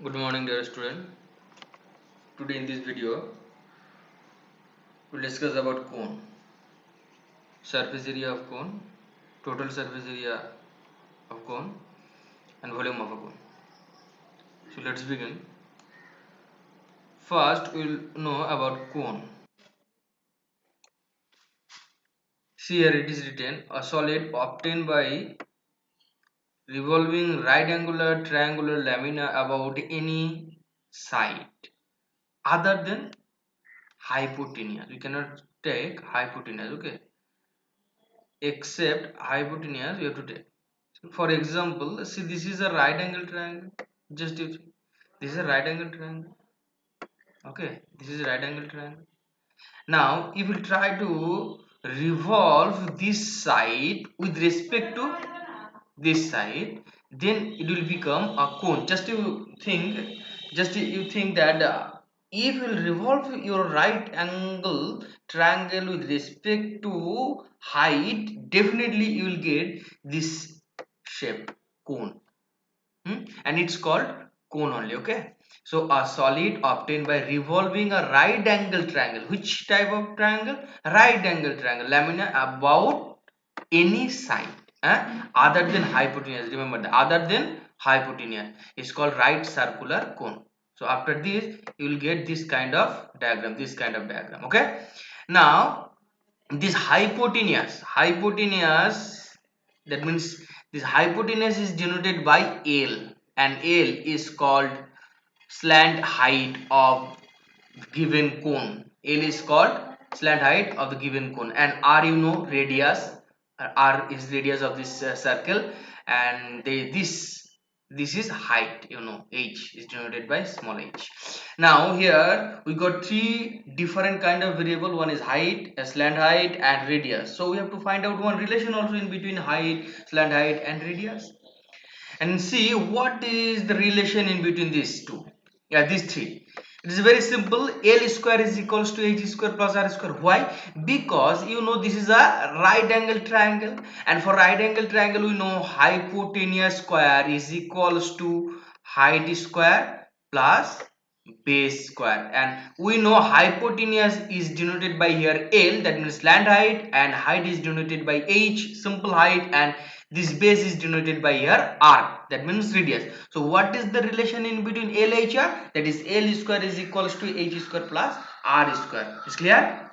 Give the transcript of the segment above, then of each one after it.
Good morning, dear student. Today in this video, we'll discuss about cone, surface area of cone, total surface area of cone, and volume of a cone. So let's begin. First, we'll know about cone. See here it is written: a solid obtained by revolving right angular triangular lamina about any side other than hypotenuse. We cannot take hypotenuse, okay? Except hypotenuse, we have to take. For example, see this is a right angle triangle. Just this is a right angle triangle. Okay, this is a right angle triangle. Now, if we try to revolve this side with respect to this side, then it will become a cone. Just you think that if you revolve your right angle triangle with respect to height, definitely you will get this shape cone. And it's called cone only. Okay, so a solid obtained by revolving a right angle triangle. Which type of triangle? Right angle triangle lamina about any side other than hypotenuse. Remember, the other than hypotenuse is called right circular cone. So after this you will get this kind of diagram. Okay, now this hypotenuse, that means this hypotenuse is denoted by L, and L is called slant height of given cone. L is called slant height of the given cone, and R, you know, radius. R is radius of this circle, and this is height, you know. H is denoted by small h. Now here we got three different kind of variable. One is height, slant height, and radius. So we have to find out one relation also in between height, slant height, and radius, and see what is the relation in between these two. Yeah, these three. It is very simple. L square is equals to h square plus r square. Why? Because you know this is a right angle triangle, and for right angle triangle we know hypotenuse square is equals to height square plus base square, and we know hypotenuse is denoted by here L, that means slant height, and height is denoted by h, simple height, and this base is denoted by here R, that means radius. So what is the relation in between L, H, R? That is L square is equals to h square plus R square. Is clear?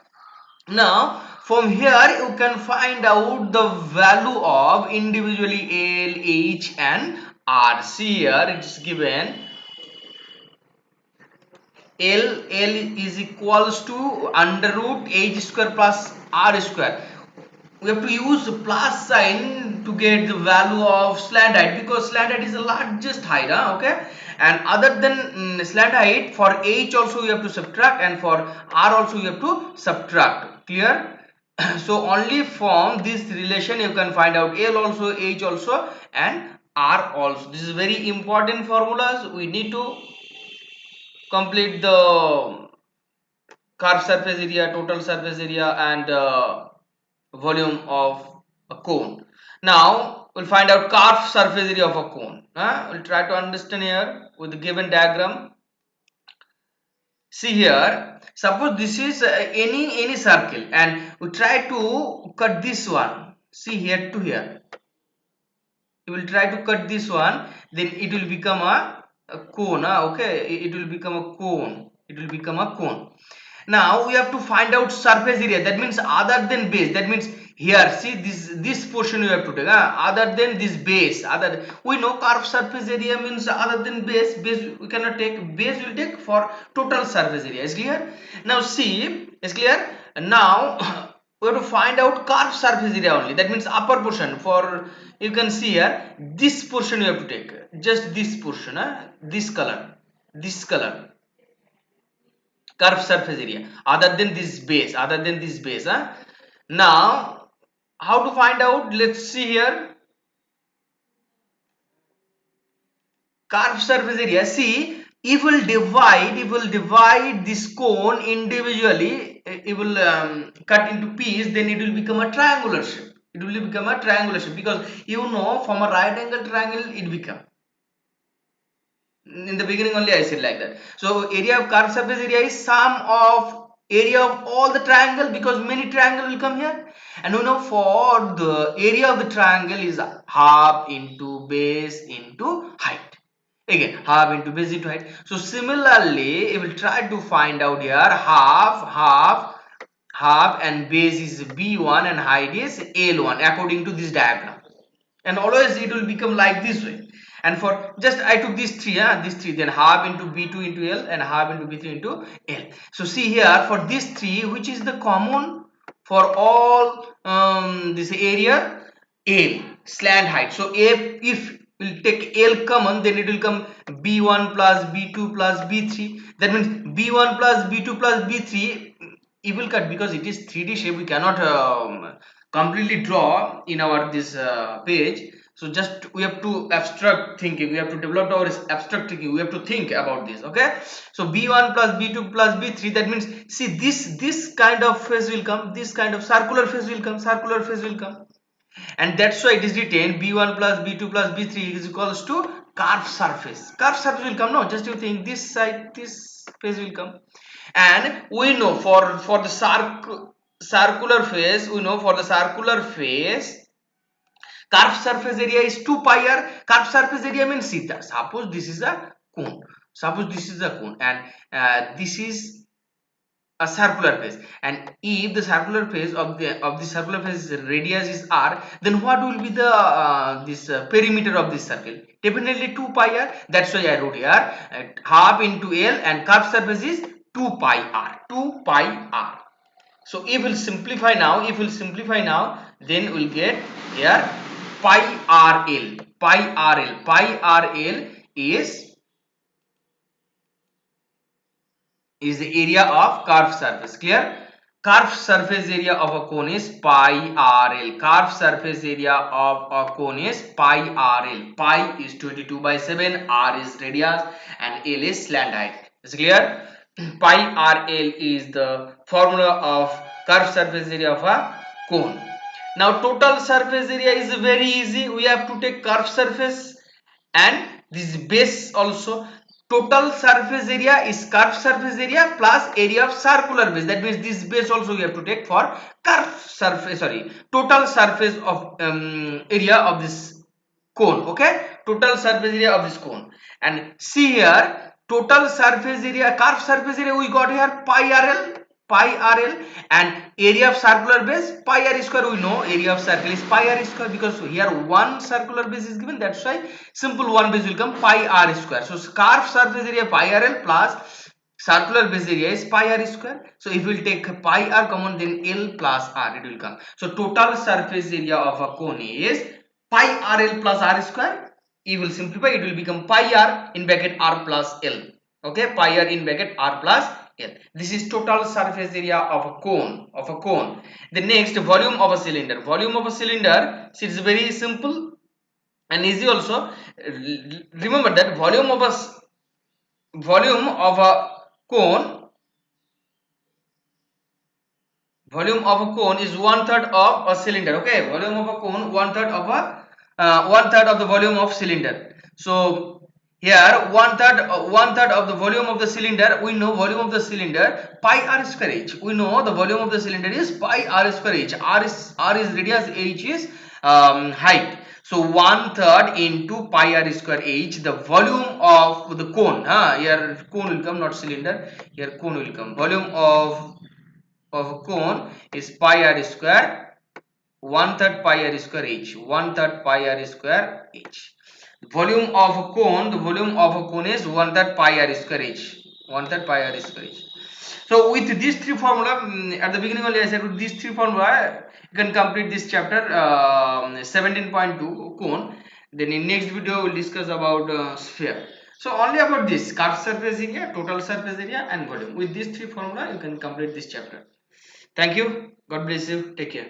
Now from here you can find out the value of individually L, H, and R. See here it is given L is equals to under root h square plus R square. We have to use plus sign to get the value of slant height, because slant height is the largest height, okay? And other than slant height, for h also you have to subtract, and for R also you have to subtract. Clear? So only from this relation you can find out L also, H also, and R also. This is very important formulas. We need to complete the curved surface area, total surface area, and volume of a cone. Now we'll find out curved surface area of a cone. We'll try to understand here with the given diagram. See here, suppose this is any circle, and we try to cut this one. See here to here. You will try to cut this one, then it will become a cone. Okay, it will become a cone. It will become a cone. Now we have to find out surface area, that means other than base, that means here see this portion you have to take other than this base. Other, we know curved surface area means other than base we cannot take, base will take for total surface area. Is clear? Now see, is clear? Now we have to find out curved surface area only, that means upper portion. For you can see here this portion you have to take, just this portion, this color curved surface area other than this base. Now how to find out? Let's see here, curved surface area. See, if we'll divide this cone individually, it will cut into piece, then it will become a triangular shape. It will become a triangular shape, because you know from a right angle triangle it become. In the beginning only I said like that. So area of curved surface area is sum of area of all the triangle, because many triangle will come here. And you know, for the area of the triangle is half into base into height. Again, half into base into height. So similarly, we will try to find out here half and base is b1 and height is l1 according to this diagram. And always it will become like this way. And for just I took these three, these three, then half into b2 into l and half into b3 into l. So see here, for these three, which is the common for all this area, l slant height. So if we'll take l common, then it will come b1 plus b2 plus b3. That means b1 plus b2 plus b3, it will cut because it is 3D shape. We cannot completely draw in our this page. So just we have to abstract thinking, we have to develop our abstract thinking, we have to think about this. Okay, so b1 plus b2 plus b3, that means see this kind of phase will come, this kind of circular phase will come, circular phase will come. And that's why it is written b1 plus b2 plus b3 is equals to curved surface. Curved surface will come, no, just you think this side, this phase will come. And we know for the circular phase, we know for the circular phase curved surface area is 2 pi r. Curved surface area means theta. Suppose this is a cone, suppose this is a cone, and this is a circular phase, and if the circular phase of the circular phase radius is r, then what will be the this perimeter of this circle? Definitely 2 pi r. That's why I wrote here half into l, and curved surface is 2 pi r, 2 pi r. So if we'll simplify now, then we'll get here pi rl. Pi rl is the area of curved surface. Clear? Curved surface area of a cone is pi rl. Curved surface area of a cone is pi rl. Pi is 22/7, r is radius, and l is slant height. Is clear? Pi rl is the formula of curved surface area of a cone. Now total surface area is very easy. We have to take curved surface and this base also. Total surface area is curved surface area plus area of circular base. That means this base also we have to take for curved surface, sorry, total surface of area of this cone. Okay, total surface area of this cone. And see here, total surface area, curved surface area we got here pi rl, and area of circular base pi r square. We know area of circle is pi r square because here one circular base is given, that's why simple one base will come pi r square. So curved surface area pi rl plus circular base area is pi r square. So if we will take pi r common, then l plus r it will come. So total surface area of a cone is pi rl plus r square. If we will simplify, it will become pi r in bracket r plus l. Okay, pi r in bracket r plus l. This is total surface area of a cone. The next, volume of a cylinder. Volume of a cylinder, see, it's very simple and easy also. Remember that volume of a cone, volume of a cone is 1/3 of a cylinder. Okay, volume of a cone 1/3 of a 1/3 of the volume of cylinder. So here 1/3 of the volume of the cylinder. We know volume of the cylinder pi r square h. We know the volume of the cylinder is pi r square h. R is radius, h is height. So 1/3 into pi r square h, the volume of the cone. Here cone will come, not cylinder. Here cone will come. Volume of a cone is pi r square, 1/3 pi r square h, 1/3 pi r square h. Volume of a cone, the volume of a cone is 1/3 pi r square h, 1/3 pi r square h. So with these three formula, at the beginning only I said with these three formula you can complete this chapter 17.2 cone. Then in next video we'll discuss about sphere. So only about this curved surface area, total surface area, and volume. With these three formula you can complete this chapter. Thank you. God bless you. Take care.